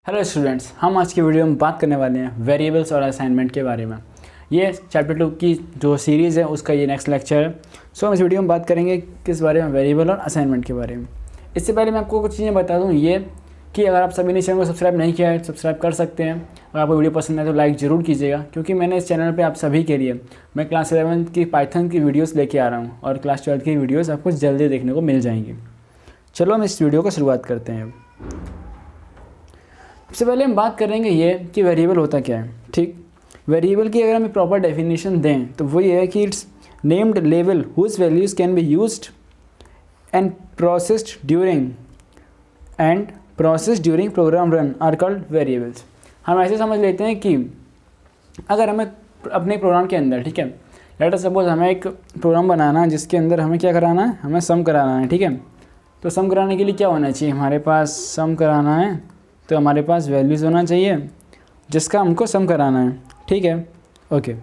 Hello students, हम आज की वीडियो में बात करने वाले हैं वेरिएबल्स और असाइनमेंट के बारे में। ये चैप्टर 2 की जो सीरीज़ है उसका ये नेक्स्ट लेक्चर है। सो हम इस वीडियो में बात करेंगे किस बारे में, वेरिएबल और असाइनमेंट के बारे में। इससे पहले मैं आपको कुछ चीज़ें बता दूँ ये कि अगर आप सभी ने चैनल को सब्सक्राइब नहीं किया है सब्सक्राइब कर सकते हैं। अगर आपको वीडियो पसंद है तो लाइक ज़रूर कीजिएगा, क्योंकि मैंने इस चैनल पर आप सभी के लिए मैं क्लास 11 की पाइथन की वीडियोज़ लेके आ रहा हूँ और क्लास 12 की वीडियोज़ आपको जल्दी देखने को मिल जाएंगी। चलो हम इस वीडियो को शुरुआत करते हैं। सबसे पहले हम बात करेंगे ये कि वेरिएबल होता क्या है। ठीक, वेरिएबल की अगर हम प्रॉपर डेफिनेशन दें तो वो ये है कि it's named level whose values can be used and processed during program run are called variables. हम ऐसे समझ लेते हैं कि अगर हमें अपने प्रोग्राम के अंदर, ठीक है, लेट अस सपोज हमें एक प्रोग्राम बनाना है जिसके अंदर हमें क्या कराना है, हमें सम कराना है। ठीक है, तो सम कराने के लिए क्या होना चाहिए, हमारे पास सम कराना है तो हमारे पास वैल्यूज़ होना चाहिए जिसका हमको सम कराना है। ठीक है, ओके,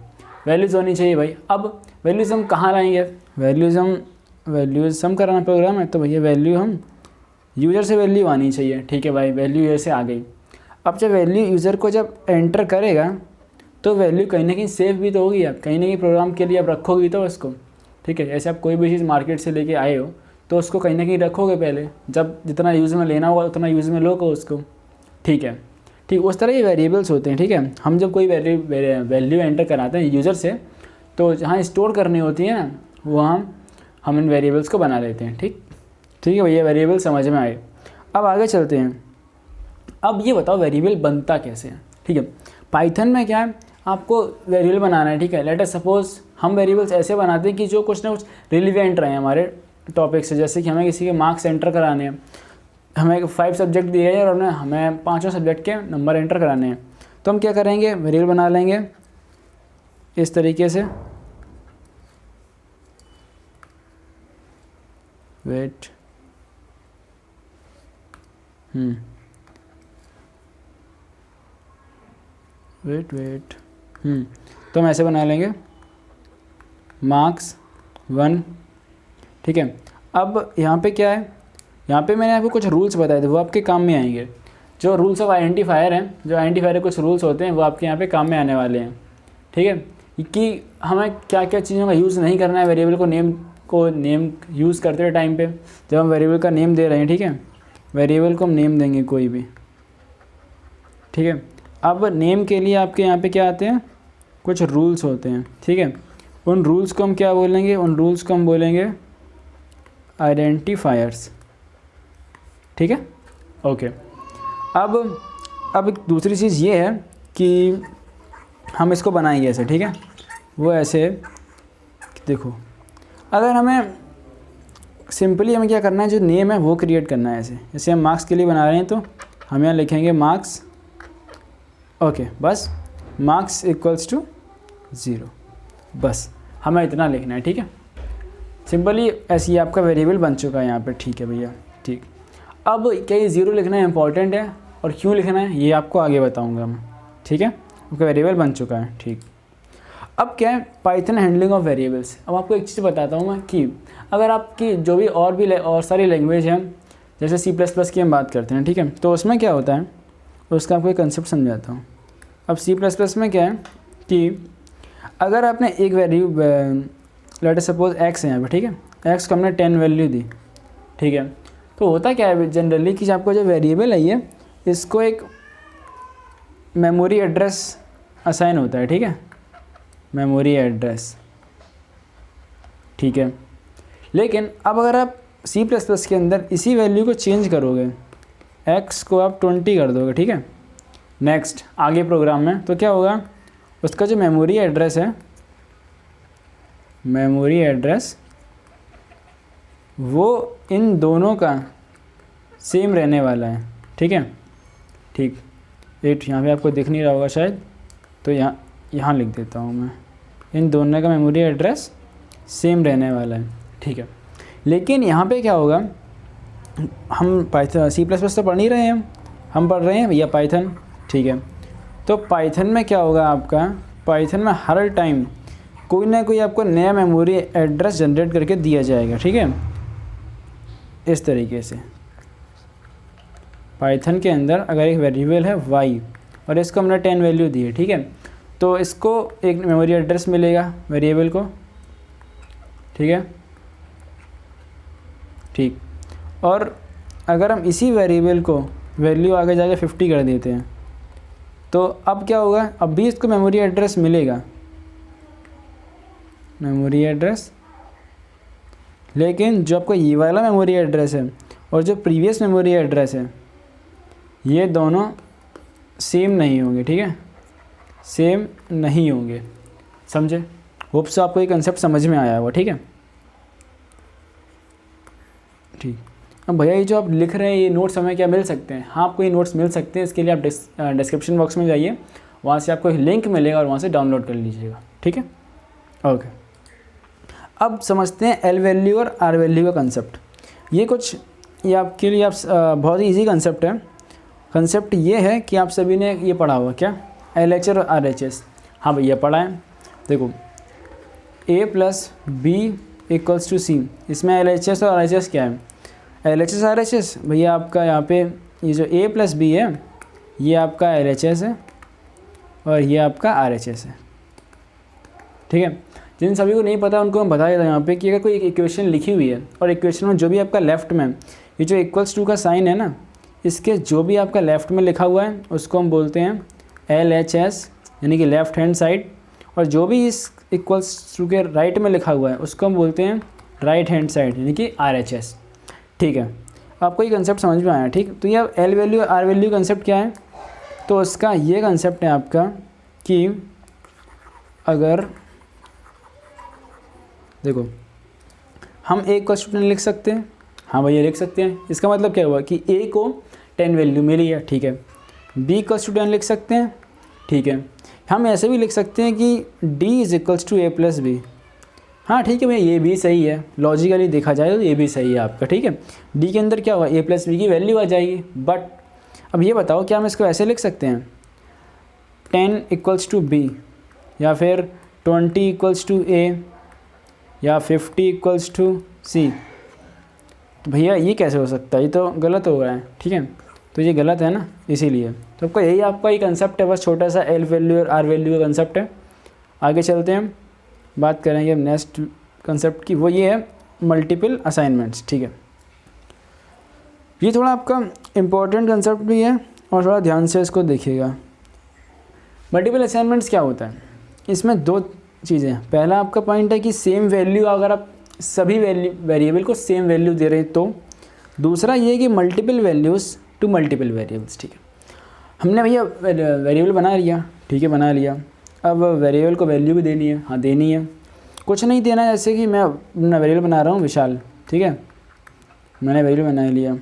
वैल्यूज़ होनी चाहिए भाई। अब वैल्यूज़ हम कहाँ लाएंगे, वैल्यूज़ सम कराना प्रोग्राम है तो भैया वैल्यू हम यूज़र से वैल्यू आनी चाहिए। ठीक है भाई, वैल्यू यूज़र से आ गई। अब जब वैल्यू यूज़र को जब एंटर करेगा तो वैल्यू कहीं ना कहीं सेव भी तो होगी, आप कहीं ना कहीं प्रोग्राम के लिए आप रखोगी तो उसको। ठीक है, ऐसे आप कोई भी चीज़ मार्केट से लेके आए हो तो उसको कहीं ना कहीं रखोगे, पहले जब जितना यूज़ में लेना होगा उतना यूज़ में लोगे उसको। ठीक है, ठीक उस तरह ये वेरिएबल्स होते हैं। ठीक है, हम जब कोई वैल्यू एंटर कराते हैं यूज़र से तो जहाँ स्टोर करनी होती है ना वहाँ हम इन वेरिएबल्स को बना लेते हैं। ठीक है भैया, वेरिएबल समझ में आए। अब आगे चलते हैं। अब ये बताओ वेरिएबल बनता कैसे है। ठीक है, पाइथन में क्या है, आपको वेरिएबल बनाना है। ठीक है, लेट अस सपोज हम वेरिएबल्स ऐसे बनाते हैं कि जो कुछ ना कुछ रिलेवेंट रहे हमारे टॉपिक से। जैसे कि हमें किसी के मार्क्स एंटर कराने हैं, हमें 5 सब्जेक्ट दिए हैं और हमें 5 सब्जेक्ट के नंबर एंटर कराने हैं, तो हम क्या करेंगे, वेरिएबल बना लेंगे इस तरीके से। वेट तो हम ऐसे बना लेंगे मार्क्स 1। ठीक है, अब यहाँ पे क्या है, यहाँ पे मैंने आपको कुछ रूल्स बताए थे वो आपके काम में आएंगे। जो रूल्स ऑफ आइडेंटिफायर हैं, जो आइडेंटिफायर के कुछ रूल्स होते हैं वो आपके यहाँ पे काम में आने वाले हैं। ठीक है, कि हमें क्या क्या चीज़ों का यूज़ नहीं करना है वेरिएबल को नेम यूज़ करते हुए टाइम पे। जब हम वेरिएबल का नेम दे रहे हैं, ठीक है, वेरिएबल को हम नेम देंगे कोई भी। ठीक है, अब नेम के लिए आपके यहाँ पे क्या आते हैं, कुछ रूल्स होते हैं। ठीक है, उन रूल्स को हम क्या बोलेंगे, उन रूल्स को हम बोलेंगे आइडेंटिफायर्स। ठीक है, ओके। अब एक दूसरी चीज़ ये है कि हम इसको बनाएंगे ऐसे। ठीक है, वो ऐसे देखो, अगर हमें सिंपली हमें क्या करना है, जो नेम है वो क्रिएट करना है ऐसे। जैसे हम मार्क्स के लिए बना रहे हैं तो हम यहाँ लिखेंगे मार्क्स, ओके, बस मार्क्स इक्वल्स टू 0, बस हमें इतना लिखना है। ठीक है, सिंपली ऐसे ही आपका वेरिएबल बन चुका है यहाँ पे। ठीक है भैया, ठीक। अब क्या ये 0 लिखना इंपॉर्टेंट है और क्यों लिखना है ये आपको आगे बताऊंगा मैं। ठीक है, आपका वेरिएबल बन चुका है। ठीक, अब क्या है, पाइथन हैंडलिंग ऑफ वेरिएबल्स। अब आपको एक चीज़ बताता हूँ मैं कि अगर आपकी जो भी और सारी लैंग्वेज हैं, जैसे C++ की हम बात करते हैं, ठीक है, तो उसमें क्या होता है, उसका आपको एक कंसेप्ट समझाता हूँ। अब C++ में क्या है कि अगर आपने एक value, let us suppose x है यहाँ पे, ठीक है, x को हमने 10 वैल्यू दी। ठीक है, तो होता क्या है जनरली कि आपको जो वेरिएबल है ये, इसको एक मेमोरी एड्रेस असाइन होता है। ठीक है, मेमोरी एड्रेस। ठीक है, लेकिन अब अगर आप C++ के अंदर इसी वैल्यू को चेंज करोगे, x को आप 20 कर दोगे, ठीक है, नेक्स्ट आगे प्रोग्राम में, तो क्या होगा, उसका जो मेमोरी एड्रेस है, मेमोरी एड्रेस वो इन दोनों का सेम रहने वाला है। ठीक है, ठीक, 8 यहाँ पे आपको दिख नहीं रहा होगा शायद, तो यहाँ लिख देता हूँ मैं, इन दोनों का मेमोरी एड्रेस सेम रहने वाला है। ठीक है, लेकिन यहाँ पे क्या होगा, हम पाइथन C++ तो पढ़ नहीं रहे हैं, हम पढ़ रहे हैं भैया पाइथन। ठीक है, तो पाइथन में क्या होगा आपका, पाइथन में हर टाइम कोई ना कोई आपको नया मेमोरी एड्रेस जनरेट करके दिया जाएगा। ठीक है, इस तरीके से पाइथन के अंदर अगर एक वेरिएबल है y और इसको हमने 10 वैल्यू दी है, ठीक है, तो इसको एक मेमोरी एड्रेस मिलेगा वेरिएबल को, ठीक है, ठीक। और अगर हम इसी वेरिएबल को वैल्यू आगे जाके 50 कर देते हैं तो अब क्या होगा, अब भी इसको मेमोरी एड्रेस मिलेगा, मेमोरी एड्रेस, लेकिन जो आपको ये वाला मेमोरी एड्रेस है और जो प्रीवियस मेमोरी एड्रेस है ये दोनों सेम नहीं होंगे, ठीक है, सेम नहीं होंगे, समझे। होप सो आपको ये कंसेप्ट समझ में आया होगा, ठीक है, ठीक। अब भैया ये जो आप लिख रहे हैं ये नोट्स हमें क्या मिल सकते हैं? हाँ, आपको ये नोट्स मिल सकते हैं। इसके लिए आप डिस्क्रिप्शन बॉक्स में जाइए, वहाँ से आपको लिंक मिलेगा और वहाँ से डाउनलोड कर लीजिएगा, ठीक है, ओके। अब समझते हैं एल वैल्यू और आर वैल्यू का कंसेप्ट। ये आपके लिए बहुत ही ईजी कंसेप्ट है। कंसेप्ट ये है कि आप सभी ने ये पढ़ा हुआ क्या, LHS और RHS। हाँ भैया पढ़ा है। देखो A + B = C, इसमें LHS और RHS क्या है? LHS RHS भैया आपका यहाँ पे ये जो A + B है ये आपका LHS है और ये आपका RHS है, ठीक है। जिन सभी को नहीं पता उनको मैं बता देता हूँ यहाँ पे कि अगर कोई एक इक्वेशन लिखी हुई है और इक्वेशन में जो भी आपका लेफ़्ट में ये जो = का साइन है ना, इसके जो भी आपका लेफ़्ट में लिखा हुआ है उसको हम बोलते हैं LHS यानी कि लेफ़्ट हैंड साइड, और जो भी इस = के राइट में लिखा हुआ है उसको हम बोलते हैं राइट हैंड साइड यानी कि RHS, ठीक है। आपको ये कंसेप्ट समझ में आया, ठीक। तो ये L value R value concept क्या है? तो उसका ये कंसेप्ट है आपका कि अगर देखो हम A = 10 लिख सकते हैं, हाँ भैया लिख सकते हैं। इसका मतलब क्या हुआ कि A को 10 वैल्यू मिली है, ठीक है। B = 10 लिख सकते हैं, ठीक है। हम ऐसे भी लिख सकते हैं कि D = A + B, हाँ ठीक है भैया, ये भी सही है। लॉजिकली देखा जाए तो ये भी सही है आपका, ठीक है। डी के अंदर क्या होगा, A + B की वैल्यू आ जाएगी। बट अब ये बताओ क्या हम इसको ऐसे लिख सकते हैं 10 = B या फिर 20 = A या 50 = C? तो भैया ये कैसे हो सकता है, ये तो गलत हो रहा है, ठीक है। तो ये गलत है ना, इसीलिए तो आपका यही आपका ये कंसेप्ट है, बस छोटा सा एल वैल्यू और आर वैल्यू का कंसेप्ट है। आगे चलते हैं, बात करेंगे अब नेक्स्ट कंसेप्ट की, वो ये है मल्टीपल असाइनमेंट्स, ठीक है। ये थोड़ा आपका इम्पोर्टेंट कंसेप्ट भी है और थोड़ा ध्यान से इसको देखिएगा। मल्टीपल असाइनमेंट्स क्या होता है? इसमें दो चीज़ें हैं। पहला आपका पॉइंट है कि सेम वैल्यू, अगर आप सभी वेरिएबल को सेम वैल्यू दे रहे हैं तो। दूसरा ये है कि multiple values to multiple variables, ठीक है। हमने भैया वेरिएबल बना लिया, ठीक है, बना लिया। अब वेरिएबल को वैल्यू भी देनी है, हाँ देनी है। कुछ नहीं देना है, जैसे कि मैं अपना वेरिएबल बना रहा हूँ विशाल, ठीक है, मैंने वेरिएबल बना लिया।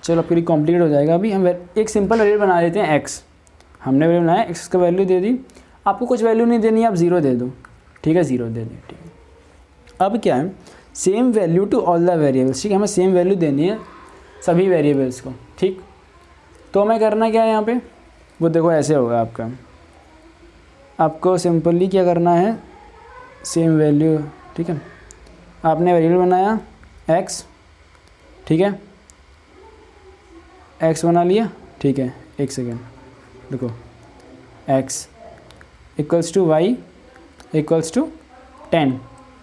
चलो पूरी कंप्लीट हो जाएगा। अभी हम एक सिंपल वेरिएबल बना लेते हैं x। हमने वेरिएबल बनाया, x का वैल्यू दे दी। आपको कुछ वैल्यू नहीं देनी है, आप 0 दे दो, ठीक है, 0 दे दें, ठीक है। अब क्या है, same value to all the variables, ठीक है, हमें सेम वैल्यू देनी है सभी वेरिएबल्स को, ठीक। तो हमें करना क्या है यहाँ पे, वो देखो ऐसे होगा आपका। आपको सिंपली क्या करना है, सेम वैल्यू, ठीक है। आपने वेरिएबल बनाया x, ठीक है, x बना लिया, ठीक है। एक सेकेंड देखो, x = y = 10,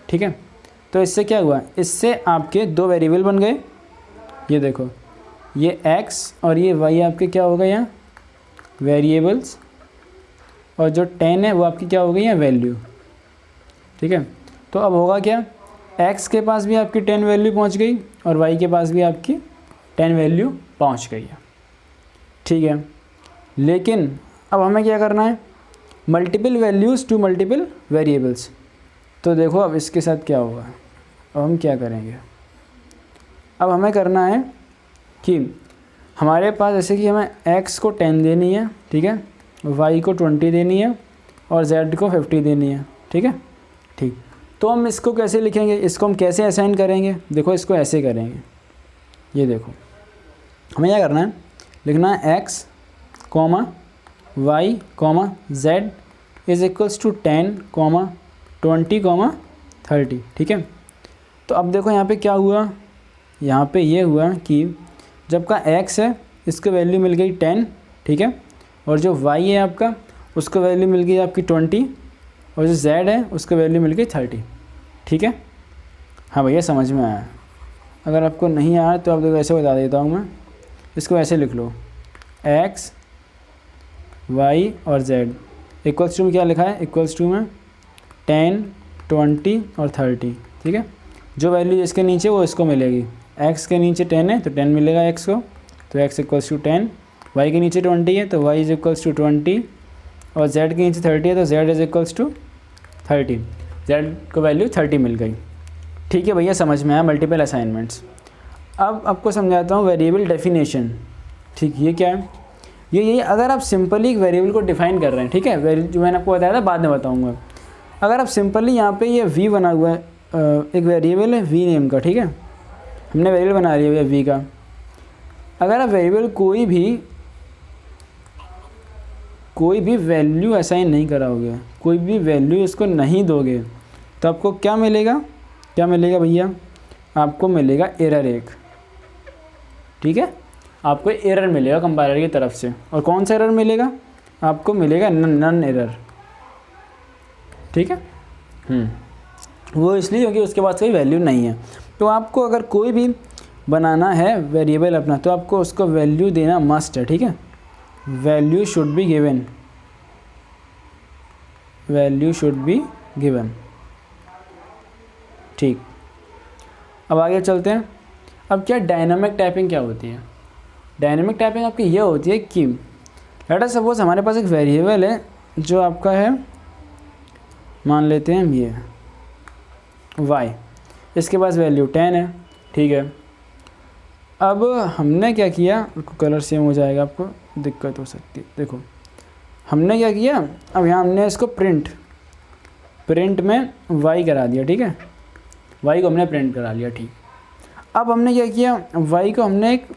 ठीक है। तो इससे क्या हुआ, इससे आपके दो वेरिएबल बन गए। ये देखो, ये x और ये y आपके क्या हो गए यहाँ वेरिएबल्स, और जो 10 है वो आपकी क्या हो गई है वैल्यू, ठीक है। तो अब होगा क्या, x के पास भी आपकी 10 वैल्यू पहुंच गई और y के पास भी आपकी 10 वैल्यू पहुंच गई है, ठीक है। लेकिन अब हमें क्या करना है, multiple values to multiple variables. तो देखो अब इसके साथ क्या होगा, अब हम क्या करेंगे, अब हमें करना है कि हमारे पास जैसे कि हमें x को 10 देनी है, ठीक है, y को 20 देनी है और z को 50 देनी है, ठीक है, ठीक। तो हम इसको कैसे लिखेंगे, इसको हम कैसे असाइन करेंगे, देखो इसको ऐसे करेंगे। ये देखो हमें क्या करना है, लिखना है x, y, z = 10, 20, 30, ठीक है। तो अब देखो यहाँ पे क्या हुआ, यहाँ पे ये हुआ कि जब का x है इसको वैल्यू मिल गई 10, ठीक है, और जो y है आपका उसको वैल्यू मिल गई आपकी 20, और जो z है उसको वैल्यू मिल गई 30, ठीक है। हाँ भैया समझ में आया। अगर आपको नहीं आया तो आप देखो ऐसे बता देता हूँ मैं, इसको ऐसे लिख लो x y और z इक्वल्स टू में क्या लिखा है, इक्वल्स टू में 10, 20 और 30, ठीक है। जो वैल्यू इसके नीचे वो इसको मिलेगी, x के नीचे 10 है तो 10 मिलेगा x को, तो x इक्वल्स टू 10, y के नीचे 20 है तो y इज इक्वल्स टू 20, और z के नीचे 30 है तो z is equals to 30, z को वैल्यू 30 मिल गई, ठीक है भैया समझ में आया मल्टीपल असाइनमेंट्स। अब आपको समझाता हूँ वेरिएबल डेफिनेशन, ठीक, ये क्या है, ये अगर आप सिंपली एक वेरिएबल को डिफाइन कर रहे हैं, ठीक है, जो मैंने आपको बताया था बाद में बताऊँगा। अगर आप सिंपली यहाँ पे ये v बना हुआ है, एक वेरिएबल है v नेम का, ठीक है, हमने वेरिएबल बना लिया है v का। अगर आप वेरिएबल कोई भी वैल्यू असाइन नहीं कराओगे, कोई भी वैल्यू इसको नहीं दोगे, तो आपको क्या मिलेगा भैया, आपको मिलेगा एरर एक, ठीक है, आपको एरर मिलेगा कंपाइलर की तरफ से। और कौन सा एरर मिलेगा, आपको मिलेगा नन एरर, ठीक है। वो इसलिए क्योंकि उसके पास कोई वैल्यू नहीं है। तो आपको अगर कोई भी बनाना है वेरिएबल अपना, तो आपको उसको वैल्यू देना मस्ट है, ठीक है, value should be given, value should be given, ठीक। अब आगे चलते हैं। अब क्या डायनामिक टाइपिंग क्या होती है, डायनामिक टाइपिंग आपकी ये होती है कि लेट अस सपोज हमारे पास एक वेरिएबल है जो आपका है, मान लेते हैं ये y, इसके पास वैल्यू 10 है, ठीक है। अब हमने क्या किया, कलर सेम हो जाएगा, आपको दिक्कत हो सकती है, देखो हमने क्या किया, अब यहाँ हमने इसको प्रिंट में y करा दिया, ठीक है, y को हमने प्रिंट करा लिया, ठीक। अब हमने क्या किया, y को हमने एक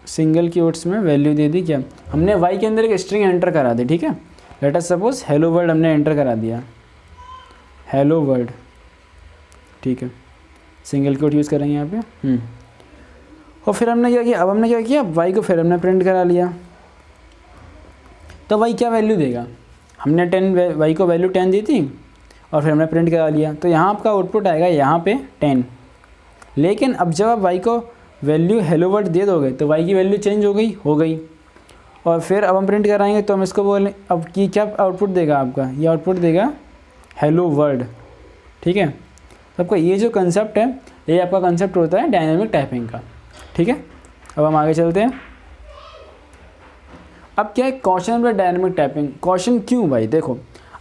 सिंगल कीवर्ड्स में वैल्यू दे दी, क्या हमने y के अंदर एक स्ट्रिंग एंटर करा दी, ठीक है। Let us suppose hello world हमने एंटर करा दिया, हेलो वर्ल्ड, ठीक है, सिंगल कीवर्ड यूज़ करेंगे यहाँ पे। और फिर हमने क्या किया, अब हमने क्या किया, y को फिर हमने प्रिंट करा लिया, तो y क्या वैल्यू देगा, हमने 10 y को वैल्यू 10 दी थी और फिर हमने प्रिंट करा लिया, तो यहाँ आपका आउटपुट आएगा यहाँ पे 10। लेकिन अब जब आप y को वैल्यू हेलो वर्ल्ड दे दोगे तो y की वैल्यू चेंज हो गई। और फिर अब हम प्रिंट कराएंगे तो हम इसको बोलें, अब की क्या आउटपुट देगा आपका, ये आउटपुट देगा हेलो वर्ल्ड, ठीक है। तो आपका ये जो कंसेप्ट है, ये आपका कंसेप्ट होता है डायनामिक टाइपिंग का, ठीक है। अब हम आगे चलते हैं। अब क्या है क्वेश्चन पर डायनामिक टाइपिंग, क्वेश्चन क्यों भाई, देखो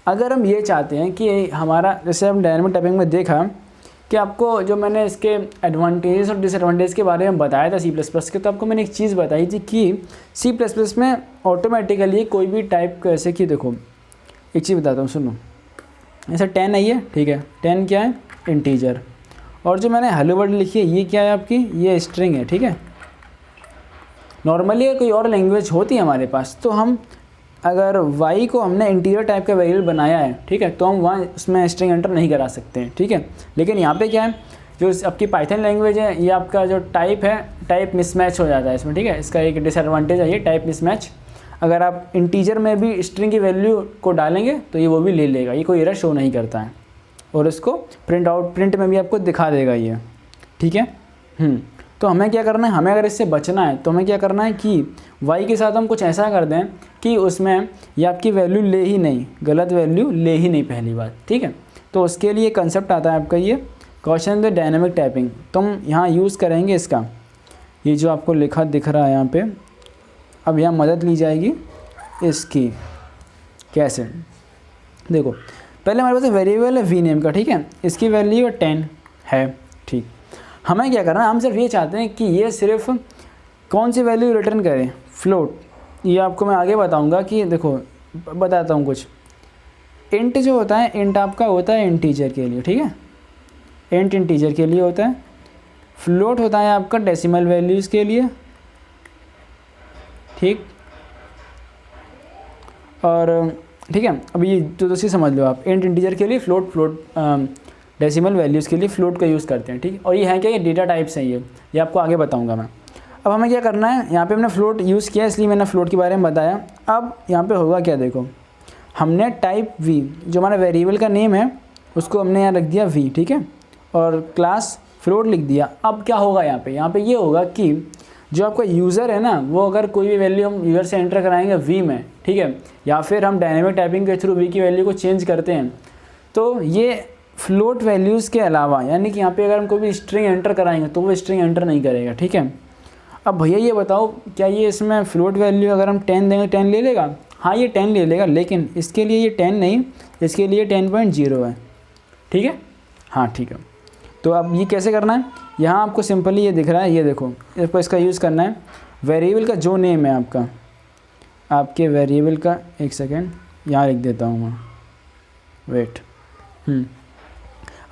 अगर हम ये चाहते हैं कि हमारा, जैसे हम डायनामिक टाइपिंग में देखा कि आपको जो मैंने इसके एडवांटेजेस और डिसएडवांटेज के बारे में बताया था C++ के, तो आपको मैंने एक चीज़ बताई थी कि C++ में ऑटोमेटिकली कोई भी टाइप का, ऐसे कि देखो एक चीज़ बताता हूँ, सुनो, ऐसा 10 है ये, ठीक है, 10 क्या है, इंटीजर, और जो मैंने हेलो वर्ल्ड लिखी है ये क्या है आपकी, ये स्ट्रिंग है, ठीक है। नॉर्मली अगर कोई और लैंग्वेज होती है हमारे पास, तो हम अगर y को हमने इंटीजर टाइप का वेरिएबल बनाया है, ठीक है, तो हम वहाँ उसमें स्ट्रिंग एंटर नहीं करा सकते हैं, ठीक है। लेकिन यहाँ पे क्या है, जो आपकी पाइथन लैंग्वेज है, ये आपका जो टाइप है, टाइप मिसमैच हो जाता है इसमें, ठीक है। इसका एक डिसएडवांटेज है ये टाइप मिसमैच। अगर आप इंटीजर में भी स्ट्रिंग की वैल्यू को डालेंगे तो ये वो भी ले लेगा, ये कोई एरर शो नहीं करता है, और इसको प्रिंट में भी आपको दिखा देगा ये, ठीक है। तो हमें क्या करना है, हमें अगर इससे बचना है तो हमें क्या करना है कि y के साथ हम कुछ ऐसा कर दें कि उसमें ये आपकी वैल्यू ले ही नहीं, गलत वैल्यू ले ही नहीं, पहली बात, ठीक है। तो उसके लिए कंसेप्ट आता है आपका ये क्वेश्चन द डायनामिक टाइपिंग, तो हम यहाँ यूज़ करेंगे इसका, ये जो आपको लिखा दिख रहा है यहाँ पे। अब यहाँ मदद ली जाएगी इसकी, कैसे, देखो पहले हमारे पास वेरिएबल है v नेम का, ठीक है, इसकी वैल्यू 10 है, ठीक। हमें क्या करना है, हम सिर्फ ये चाहते हैं कि ये सिर्फ कौन सी वैल्यू रिटर्न करें, फ्लोट। ये आपको मैं आगे बताऊंगा कि देखो बताता हूँ कुछ। इंट जो होता है, इंट आपका होता है इंटीजर के लिए, ठीक है, इंट इंटीजर के लिए होता है। फ्लोट होता है आपका डेसिमल वैल्यूज़ के लिए, ठीक। और ठीक है, अब ये तो दूसरी समझ लो आप, इंट इंटीजर के लिए, फ्लोट डेसिमल वैल्यूज़ के लिए फ्लोट का यूज़ करते हैं, ठीक है। और ये है क्या, ये डेटा टाइप्स हैं, ये आपको आगे बताऊँगा मैं। अब हमें क्या करना है, यहाँ पे हमने फ्लोट यूज़ किया इसलिए मैंने फ्लोट के बारे में बताया। अब यहाँ पे होगा क्या, देखो हमने टाइप वी, जो हमारा वेरिएबल का नेम है उसको हमने यहाँ रख दिया वी, ठीक है, और क्लास फ्लोट लिख दिया। अब क्या होगा यहाँ पे ये होगा कि जो आपका यूज़र है ना, वो अगर कोई भी वैल्यू हम यूज़र से एंटर कराएंगे वी में, ठीक है, या फिर हम डायनेमिक टाइपिंग के थ्रू वी की वैल्यू को चेंज करते हैं, तो ये फ्लोट वैल्यूज़ के अलावा, यानी कि यहाँ पे अगर हम कोई भी स्ट्रिंग एंटर कराएंगे तो वो स्ट्रिंग एंटर नहीं करेगा, ठीक है। अब भैया ये बताओ, क्या ये इसमें फ्लोट वैल्यू अगर हम 10 देंगे 10 ले लेगा? हाँ, ये 10 ले लेगा, लेकिन इसके लिए ये 10 नहीं, इसके लिए 10.0 है, ठीक है। हाँ ठीक है, तो अब ये कैसे करना है, यहाँ आपको सिंपली ये दिख रहा है, ये देखो इसको, इसका यूज़ करना है। वेरिएबल का जो नेम है आपका, आपके वेरिएबल का, एक सेकेंड यहाँ लिख देता हूँ मैं, वेट,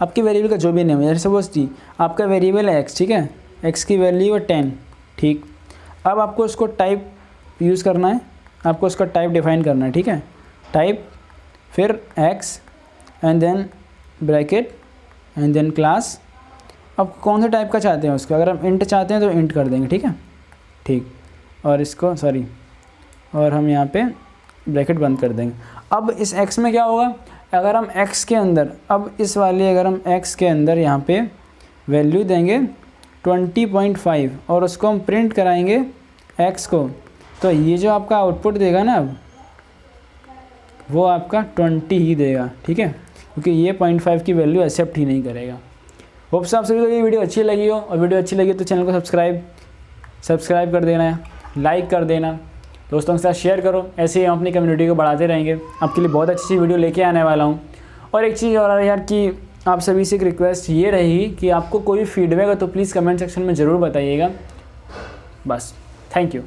आपके वेरिएबल का जो भी नेम है, जैसे सपोज टी आपका वेरिएबल है एक्स, ठीक है, एक्स की वैल्यू है 10, ठीक। अब आपको उसको टाइप यूज़ करना है, आपको उसका टाइप डिफाइन करना है, ठीक है, टाइप फिर x and then bracket and then class. अब कौन से टाइप का चाहते हैं उसका, अगर हम इंट चाहते हैं तो इंट कर देंगे, ठीक है, ठीक, और इसको सॉरी, और हम यहाँ पे ब्रैकेट बंद कर देंगे। अब इस x में क्या होगा, अगर हम x के अंदर, अब इस वाले अगर हम x के अंदर यहाँ पे वैल्यू देंगे 20.5 और उसको हम प्रिंट कराएंगे x को, तो ये जो आपका आउटपुट देगा ना, अब वो आपका 20 ही देगा, ठीक है, क्योंकि ये 0.5 की वैल्यू एक्सेप्ट ही नहीं करेगा। होप्स आप सभी को ये वीडियो अच्छी लगी हो, और वीडियो अच्छी लगी तो चैनल को सब्सक्राइब कर देना है, लाइक कर देना, दोस्तों के साथ शेयर करो। ऐसे ही हम अपनी कम्युनिटी को बढ़ाते रहेंगे, आपके लिए बहुत अच्छी वीडियो लेके आने वाला हूँ। और एक चीज़ और यार, कि आप सभी से एक रिक्वेस्ट ये रही कि आपको कोई फीडबैक है तो प्लीज़ कमेंट सेक्शन में ज़रूर बताइएगा। बस, थैंक यू।